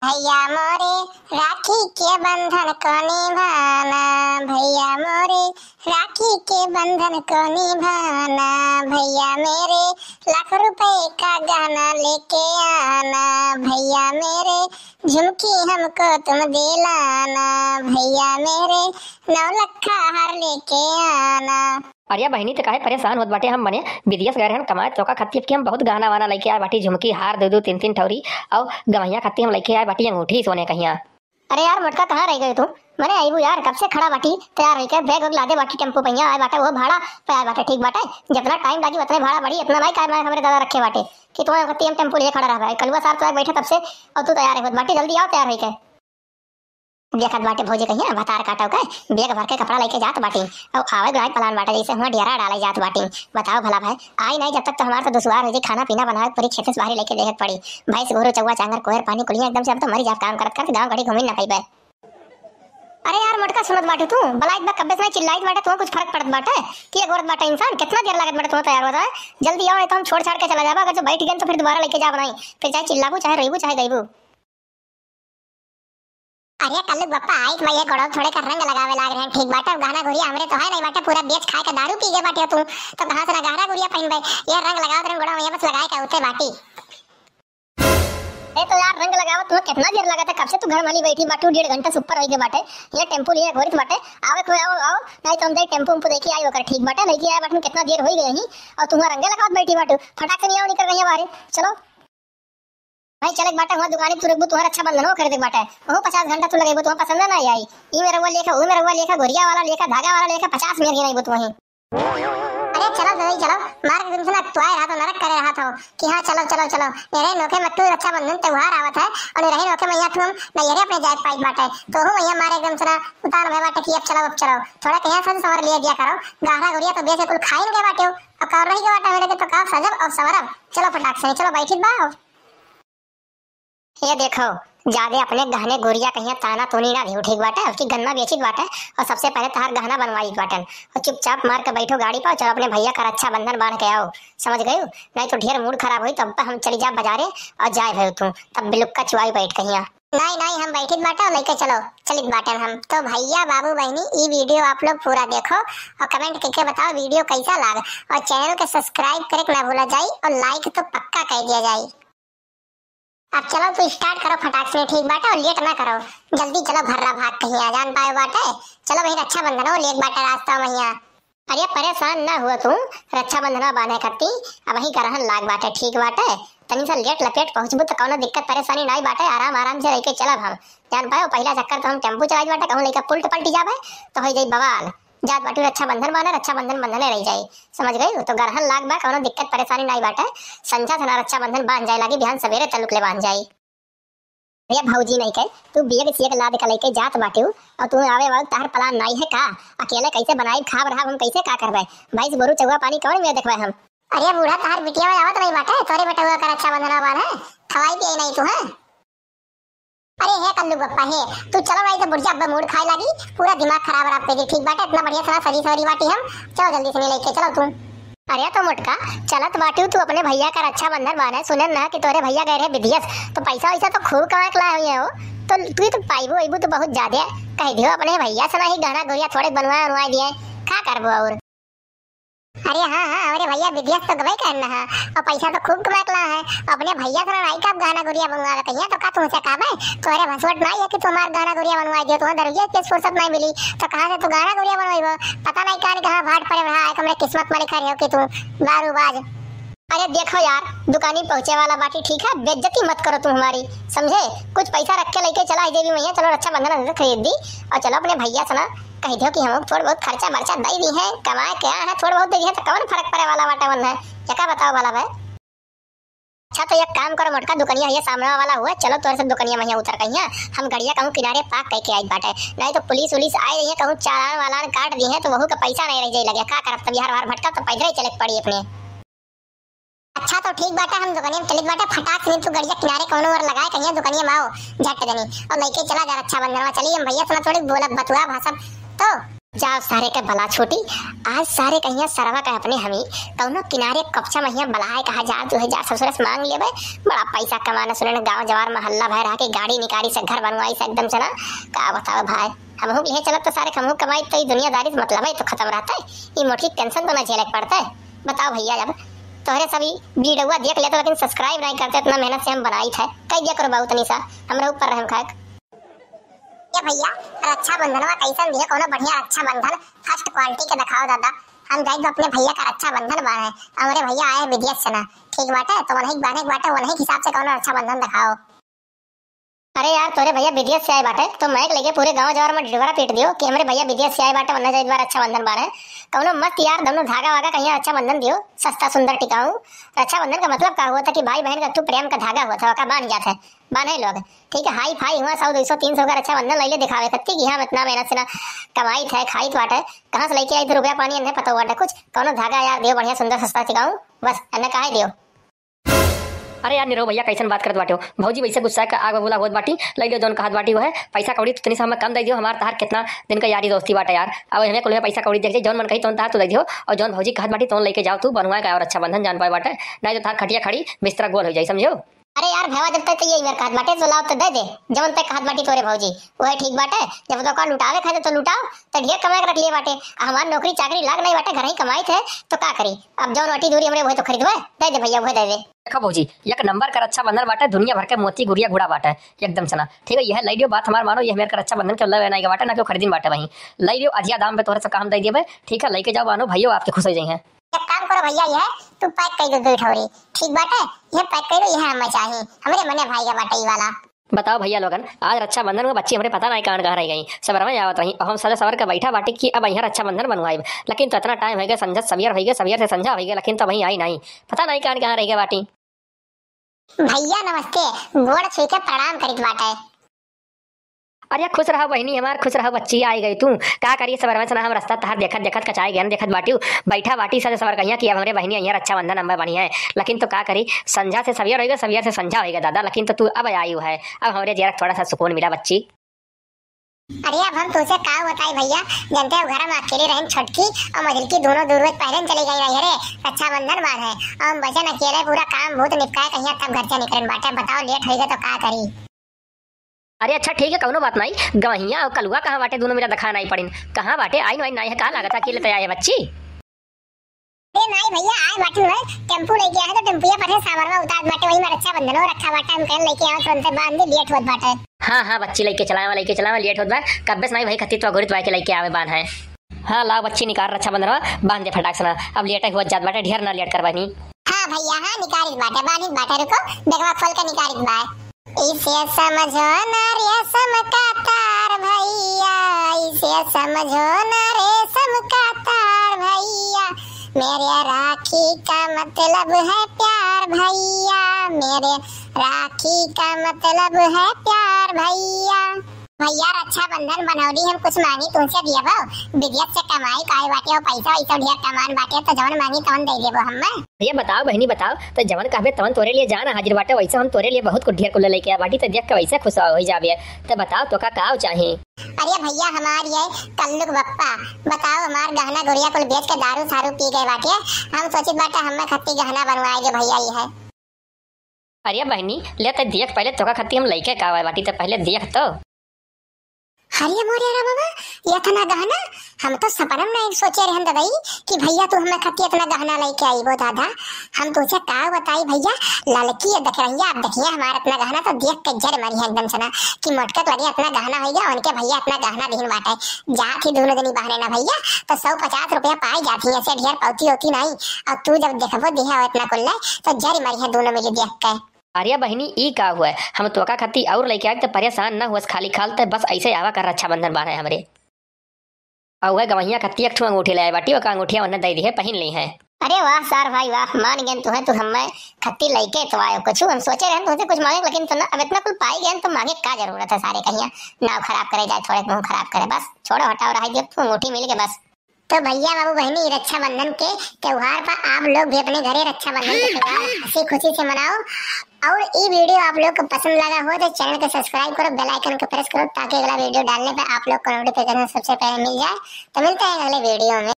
भैया मोरे राखी के बंधन को निभाना, भैया मोरे राखी के बंधन को निभाना, भैया मेरे लाख रुपए का गहना लेके आना, भैया मेरे झुमकी हमको तुम दिलाना, भैया मेरे 9 लख हार लेके आना। अरे बहनी तो काहे परेशान होत बाटे। हम बने विदेश गए रहन कमाए चौका खाती कि हम बहुत गहना वाना लेके आए बाटी, झुमकी हार 2-2 3-3 ठौरी और गवैया खाती हम लेके आए बाटी अंगूठी सोने कहिया। अरे यार मोटका कहाँ रह गए तू? मैंने आईबू यार कब से खड़ा बाटी तैयार होके बैग वग लादे बाटी टेम्पो पहिया आए बाटे वो भाड़ा पे आए बाटे। ठीक बाटे जितना टाइम लागी उतने भाड़ा बढ़ी इतना नहीं काय हमारे दादा रखे बाटे कि तुम्हें हम टेम्पो लिए खड़ा रहा है। कलवा साहब तो बैठे तब से और तू तैयार है बाटी, जल्दी आओ तैयार होके। देखत बाटे भोजे कहिया भतार काटा का बैग भर के कपड़ा लेके जात बाटी और आवे गए पलान बाटे जैसे हुआ डेरा डाले जात बाटी। बताओ भला भाई आई नहीं जब तक तो हमारा तो दुश्वार हो जाए खाना पीना बनाए पूरी खेत से बाहर लेके देखत पड़ी। भैंस गोरू चौवा चांगर कोहर पानी कुलिया एकदम से अब तो मरी जात काम करत करके गांव घड़ी घूमी ना पाइबे। अरे यार मोटका सुनत बाटे तू बलाइत बा कब्बे से चिल्लाइत बाटे तो कुछ फर्क पड़त बाटे कि एक औरत बाटे इंसान कितना देर लागत बाटे तो तैयार होता है। जल्दी आओ नहीं तो हम छोड़ छाड़ के चला जाबा। अगर जो बैठ गए तो फिर दोबारा लेके जा बनाई फिर चाहे चिल्लाबू चाहे रोईबू चाहे गईबू। अरे कल्लू बप्पा आई तो भैया गोड़ो थोड़े का रंग लगावे लाग रहे हैं। ठीक बाटे गाना गुड़िया हमरे तो है नहीं बाटे पूरा बेच खाए के दारू पी गए बाटे तू तो कहां से गाना गुड़िया पहन बे ये रंग लगाओ तेरे गोड़ो भैया बस लगाए का उते बाटी। ए तो यार रंग लगाओ तू कितना देर लगा था कब से तू घर वाली बैठी बाटू 1.5 घंटा से ऊपर हो गए बाटे। ये टेंपो लिए घोरित बाटे आवे कोई आओ आओ नहीं तो हम दे टेंपो में देखी आई होकर। ठीक बाटे लेके आए बाटू कितना देर हो गई ही और तुम रंग लगाओ बैठी बाटू फटाक से नहीं आओ निकल गई बाहर। चलो भाई चले बाटे हुआ दुकान तू रखबू तुम्हारा अच्छा बंधन हो खरीदे बाटे वो 50 घंटा तू लगेबू तुम्हें पसंद ना आई ई मेरा वो लेखा वो मेरा वो लेखा गोरिया वाला लेखा धागा वाला लेखा 50 मिनट नहीं बू तू वहीं। अरे चलो जल्दी चलो मार के तुमसे ना तो आए रहा तो नरक करे रहा था कि हाँ चलो चलो चलो मेरे नोके मट्टू रक्षा बंधन त्योहार आवत है और रहे नोके मैया तुम नैरे अपने जाए पाई बाटे तो हूं मैया मारे एकदम से उतार भय बाटे कि अब चलो थोड़ा कहीं सज सवर लिए दिया करो गाहरा गुड़िया तो बेसे कुल खाइन के बाटे और कर रही के बाटे मेरे के तो का सजब और सवरब। चलो फटाक से चलो बैठित बा। ये देखो ज्यादा अपने गहने गुड़िया कहीं ताना तोनी ना ठीक बाटे उसकी गन्ना बेचित बाटे और सबसे पहले तार गहना बनवाई बाटन और चुपचाप मार के बैठो गाड़ी पर चलो अपने भैया का रक्षा बंधन बांध के आओ। समझ गए नहीं तो ढेर मूड खराब हुई तब हम चली जा बाजारे और जाए भाई तू तब बिलुक्का चुवाई बैठ कहिया। नहीं नहीं हम बैठित बाटे और लेके चलो चलित बाटे हम तो भैया बाबू बहनी ये वीडियो आप लोग पूरा देखो और कमेंट करके बताओ वीडियो कैसा लगा और चैनल के सब्सक्राइब करे ना भूला जाए और लाइक तो पक्का कर दिया जाए। अब चलो तो स्टार्ट करो फटाक से ठीक बाटे और लेट ना करो जल्दी चलो भर्रा भाग कहीं आ जान पाए बाटे। चलो भाई रक्षा बंधन हो लेट बाटे रास्ता मैया। अरे परेशान ना हुआ तू रक्षा बंधन बांधे करती अब वही करहन लाग बाटे ठीक बाटे तनी सा लेट लपेट पहुंचबू तो कोनो दिक्कत परेशानी नहीं बाटे आराम आराम से रह के चलब हम जान पाए। पहला चक्कर तो हम टेम्पो चलाई बाटे कहूं लेके पुलट पलटी जाबे तो हो जाई बवाल जात बाटू रक्षा बंधन बांधे रक्षा बंधन बंधने रह जाए। समझ गई तो गरहन लाग बा कोनो दिक्कत परेशानी नहीं बाटे संझा से रक्षा बंधन बांध जाए लागी बिहान सवेरे तलुक ले बांध जाए। ये भौजी नहीं कह तू बेग से लाद के लेके जात बाटे और तू आवे वक्त तार प्लान नहीं है का अकेले कैसे बनाई खा रहा हम कैसे का करबे भाई गोरू चौवा पानी कौन में देखबे हम। अरे बूढ़ा तार बिटिया में आवत नहीं बाटे तोरे बेटा हुआ का रक्षा बंधन बांधे खवाई पिए नहीं तू है। अरे हे कल्लू बप्पा हे तू चलो भाई तो बुढ़िया अब मूड खाए लगी पूरा दिमाग खराब रहा पे ठीक बाटे इतना बढ़िया सना सजी सवरी बाटी हम चलो जल्दी से लेके चलो तू। अरे तो मोटका चलत बाटी तू अपने भैया का रक्षा बंधन बांधे सुने ना कि तोरे भैया गए रहे विदेश तो पैसा वैसा तो खूब कमा के लाए हुए हो तो तू तो पाइबो अइबो तो बहुत ज्यादा कह दियो अपने भैया से ना ही गहना गुड़िया थोड़े बनवा दिए का करबो और। अरे हाँ हाँ अरे भैया विदेश तो गए करना है और पैसा तो खूब कमा के ला है अपने भैया से नहीं कब गहना गुड़िया बनवा रहा कहिया तो का तुमसे काम है तोरे भसवट नहीं है कि तुम्हारा गहना गुड़िया बनवा दियो तुम्हारे दरजिया के फुर्सत नहीं मिली तो कहां से तू गहना गुड़िया बनवाइबो पता नहीं कहां भाट पड़े रहा है हमरे किस्मत में लिखा रही हो कि तू दारूबाज। अरे देखो यार दुकानी पहुंचे वाला बाटी ठीक है बेइज्जती मत करो तुम हमारी समझे कुछ पैसा रख के लेके चला देवी मैया चलो रक्षा बंधन खरीद दी और चलो अपने भैया से ना कह दो कि हम थोड़ा बहुत खर्चा मर्चा दे दी है कमाए क्या है थोड़ा बहुत दी है तो कौन फर्क पड़े वाला बाटा बन है क्या बताओ वाला भाई। अच्छा तो एक काम करो मोटका दुकानिया ये सामने वाला हुआ चलो तोरे से दुकानिया में उतर कहिया हम गड़िया कहूं किनारे पार्क करके आई बाटे नहीं तो पुलिस उलिस आए रही है कहूं चालान वालान काट दी है तो वहू का पैसा नहीं रह जाए लगे का करब तब बिहार भटका तो पैदल ही चले पड़ी अपने। अच्छा तो ठीक बाटा हम दुकानिया में चलित बाटा फटाक से तू गड़िया किनारे कोनो और लगाए कहिया दुकानिया में आओ झट देनी और लेके चला जा रक्षा बंधन में चलिए हम भैया से थोड़ी बोला बतुआ भाषा तो जाओ सारे के भला छोटी, आज सारे कहिया सरवा का अपने हमी कौनो किनारे कपचा महिया बलाए कहा जा 2000 ससुर से मांग लेबे। बड़ा पैसा कमाना सुने गांव जवार महल्ला भर रहा के गाड़ी निकाली से घर बनवाई से एकदम चला। का बताओ भाई, हमहू लिए चलत तो सारे हमहू कमाई तो दुनियादारी से मतलब है तो खत्म रहता है। ये मोटी टेंशन तो ना झेले पड़ता है। बताओ भैया, जब तोहरे सभी वीडियो देख लेते लेकिन सब्सक्राइब नहीं करते, इतना मेहनत से हम बनाई थे कई दिया करो बहुत निशा हमारे ऊपर रहम खाए। ये भैया रक्षाबंधनवा कैसन दिए कोनो बढ़िया रक्षाबंधन फर्स्ट क्वालिटी के दिखाओ दादा। हम जाए तो अपने भैया का रक्षाबंधन बांधे, हमारे भैया आए विदेश से ना, ठीक बाटे तो वही बांधे बाटे वही हिसाब से कोनो रक्षाबंधन दिखाओ। अरे यार तोरे भैया विदेश से आए बाटे तो मैं लेके पूरे गांव जवार में ढिढोरा पीट दियो कि हमारे भैया विदेश से आए बाटे वरना जाए बार रक्षाबंधन बांधे। कौनो मत यार दोनों धागा वागा कहीं रक्षाबंधन दियो सस्ता सुंदर टिकाऊ। रक्षाबंधन का मतलब का हुआ था कि भाई बहन का तू प्रेम का धागा हुआ था बांध जाते बांधे लोग, ठीक है। हाई फाई हुआ 100 200 300 का रक्षाबंधन ले दिखावे कत्ती कि हम इतना मेहनत से ना कमाई थे खाई बाटे कहाँ से लेके आई थे रुपया पानी इन्हें पता हुआ कुछ कौनो धागा यार दियो बढ़िया सुंदर सस्ता टिकाऊ बस इन्हें कहा दियो। अरे यार निरो भैया कैसन बात करत बाटे हो भौजी, वैसे गुस्सा का आग बोला होत बाटी लई लो जोन कहत बाटी वो है पैसा कौड़ी तो तनी से हमें कम दे दियो। हमार तहार कितना दिन का यारी दोस्ती बाटे यार, अब हमें कुल में पैसा कौड़ी देख जौन मन कही तोन तहार तो दे दियो और जौन भौजी कहत बाटी तोन लेके जाओ तू बनवाए का और रक्षाबंधन जान पाए बाटे, नहीं तो तार खटिया खड़ी बिस्तरा गोल हो जाए समझो। अरे यार भेवा जब तक ये मेरे कहत बाटे तो लाओ तो दे दे जवन तक कहत बाटी तोरे भौजी वह ठीक बाटे। जब तो का लुटावे खाते तो लुटाओ तो ढेर कमा के रख लिए बाटे। हमार नौकरी चाकरी लाग नहीं बाटे घर ही कमाई थे तो का करी अब जौन वाटी दूरी हमरे वह तो खरीदवे दे दे भैया वह दे दे। देखो भौजी एक नंबर का रक्षाबंधन बाटे दुनिया भर के मोती गुड़िया गुड़ा बाटे एकदम सना, ठीक है। यह लई लियो बात हमार मानो, ये मेरे का रक्षाबंधन के लवे नहीं के बाटे ना क्यों खरीदिन बाटे वहीं लई लियो अधिया दाम पे तोहरे से काम दे दिए ठीक है। लेके जाओ मानो भैया आपके खुश हो जाए। एक काम करो भैया ये तू पैक कर दो 2 ठोरी ठीक बाटे, ये पैक कर दो ये हमें चाहिए हमरे मने भाई का बाटे वाला। बताओ भैया लोगन आज रक्षाबंधन में बच्ची हमारे पता नहीं कहाँ रह गई सबर में आवत रही हम सर सवर के बैठा बाटे कि अब यहाँ रक्षाबंधन बनवाई लेकिन तो इतना टाइम हो गया संझा सवियर हो गया सवियर से संझा हो गया लेकिन तो वहीं आई नहीं पता नहीं कहाँ रह गया बाटी। भैया नमस्ते गोड़ छू के प्रणाम करित बाटे। अरे खुश रहो बहनी हमार खुश रहो बच्ची आई गई तू का करिए सबर में सना हम रास्ता तहार देखत देखत कचाए गया देखत बाटी बैठा बाटी सर सबर कहिया कि अब हमारे बहनी यहाँ रक्षाबंधन नंबर बनी है लेकिन तो का करी संझा से सवियर होगा सवियर से संझा होगा दादा लेकिन तो तू अब आई है अब हमारे जरा थोड़ा सा सुकून मिला बच्ची। अरे अब हम तुझसे का बताई भैया जनते अब घर में अकेले रहें छटकी और मजलकी दोनों दूर पहले चली गई रही रे रक्षाबंधन बाद है हम बचन अकेले पूरा काम भूत निपटाए कहीं तब घर से निकल बाटे। बताओ लेट होगा तो का करी। अरे अच्छा ठीक है कौनो बात नहीं गवहिया और कलुआ कहाँ बाटे दोनों मेरा दिखा नहीं पड़ी कहाँ बाटे आई नहीं है कहाँ लागत अकेले तैयार है बच्ची। अरे नहीं भैया आए बाटे है टेम्पो लेके आए तो टेम्पुया पर सामान में उतार बाटे वही में रक्षाबंधन हो रखा बाटे हम कल लेके आओ तुरंत बांध दे लेट होत बाटे। हाँ बच्ची लेके चलावा लेट होत बा कब्बे नहीं भाई खत्ती तो अगुरित के लेके आवे बांध है। हाँ लाओ बच्ची निकाल रक्षाबंधन बांध दे फटाक से अब लेट हुआ जात बाटे ढेर ना लेट करवानी। हां भैया हां निकालित बाटे बांधित बाटे रुको देखवा खोल के निकालित बा। इसे समझो ना रेशम का तार भैया इसे समझो ना रेशम का तार भैया मेरे राखी का मतलब है प्यार भैया मेरे राखी का मतलब है प्यार भैया। भैया रक्षाबंधन बनौली हम कुछ मांगी तुमसे दिए बो विदेश से कमाई काहे बाटे और पैसा वैसा ढेर कमान बाटे तो जवन मांगी तवन दे देबो हम्मे। भैया बताओ बहनी बताओ तो जवन कहबे तवन तोरे लिए जाना हाजिर बाटे वैसे हम तोरे लिए बहुत कुछ ढेर कुल लेके आ बाटी तो देख के वैसे खुश हो जाबे तो बताओ तो का चाहिए। अरे भैया हमार ये कल्लुक बप्पा बताओ हमार गहना गुड़िया कुल बेच के दारू सारू पी गए बाटे हम सोचित बाटे हमें खत्ती गहना बनवाएगे भैया ये है। अरे बहनी ले तो देख पहले तो खत्ती हम लेके का बाटी तो पहले देख तो। हरिया मोरे मामा ये इतना गहना हम तो सपना में नहीं सोचे रहन दवाई कि भैया तू हमें खत्ती इतना गहना लेके आई वो दादा हम तुझे का बताई भैया लड़की देख रही आप देखिए हमारा इतना गहना तो देख के जर मरी है एकदम सना कि मोटका वाली इतना गहना हो गया उनके भैया इतना गहना दिन बाटे जाती दोनों दिन बहने ना भैया तो 150 रुपया पाई जाती है ऐसे ढेर पौती होती नहीं और तू जब देखबो दिया इतना कुल तो जर मरी है दोनों मिली देख के। अरे बहनी ई का हुआ हम तोका खत्ती और लेके आए तो परेशान ना हुआ खाली खाल तो बस ऐसे आवा कर रक्षाबंधन बांधे हमरे और वह गवैया खत्ती एक ठो अंगूठी ले आए बाटी और अंगूठिया उन्हें दे दी है पहन ली है। अरे वाह सार भाई वाह मान गए तुम्हें तो हमें खत्ती लेके तो आयो कुछ हम सोचे रहे तुमसे कुछ मांगे लेकिन तुम अब इतना कुल पाई गए तो मांगे का जरूरत है सारे कहिया नाव खराब करे जाए थोड़े मुंह खराब करे बस छोड़ो हटाओ रह दियो तू अंगूठी मिल के बस। तो भैया बाबू बहनी, रक्षाबंधन के त्योहार पर आप लोग भी अपने घरे रक्षाबंधन के त्योहार हंसी खुशी से मनाओ। और ये वीडियो आप लोग को पसंद लगा हो तो चैनल को सब्सक्राइब करो, बेल आइकन को प्रेस करो ताकि अगला वीडियो डालने पे आप लोग को नोटिफिकेशन सबसे पहले मिल जाए। तो मिलते हैं अगले वीडियो में।